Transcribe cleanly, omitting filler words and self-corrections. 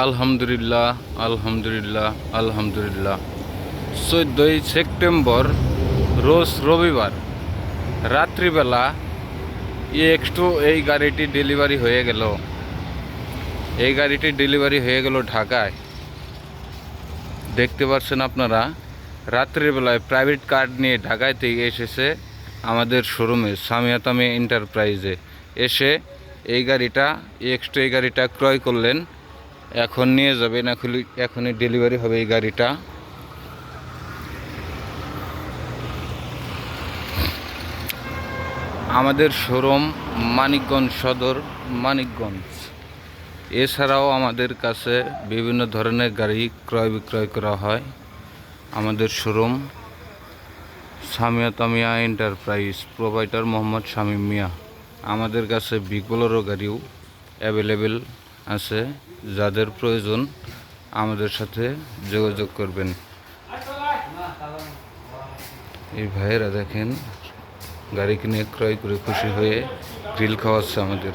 আলহামদুলিল্লাহ, আলহামদুলিল্লাহ, আলহামদুলিল্লাহ। 14ই সেপ্টেম্বর রোজ রবিবার রাত্রিবেলা EX2 এই গাড়িটি ডেলিভারি হয়ে গেল। এই গাড়িটি ডেলিভারি হয়ে গেল ঢাকায়। দেখতে পাচ্ছেন আপনারা, রাত্রিবেলায় প্রাইভেট কার নিয়ে ঢাকায় থেকে এসেছে আমাদের শোরুমে সামিয়াতামি এন্টারপ্রাইজে। এসে এই গাড়িটা EX2 এই গাড়িটা ক্রয় করলেন। এখন নিয়ে যাবেন, এখনই ডেলিভারি হবে এই গাড়িটা। আমাদের শোরুম মানিকগঞ্জ সদর, মানিকগঞ্জ। এছাড়াও আমাদের কাছে বিভিন্ন ধরনের গাড়ি ক্রয় বিক্রয় করা হয়। আমাদের শোরুম সামিয়াতামিয়া এন্টারপ্রাইজ, প্রোভাইডার মোহাম্মদ শামীম মিয়া। আমাদের কাছে বিগ বোলেরো গাড়িও অ্যাভেলেবেল আছে। যাদের প্রয়োজন আমাদের সাথে যোগাযোগ করবেন। এই ভাইয়েরা দেখেন গাড়ি কিনে ক্রয় করে খুশি হয়ে গ্রিল খাওয়াচ্ছে আমাদের।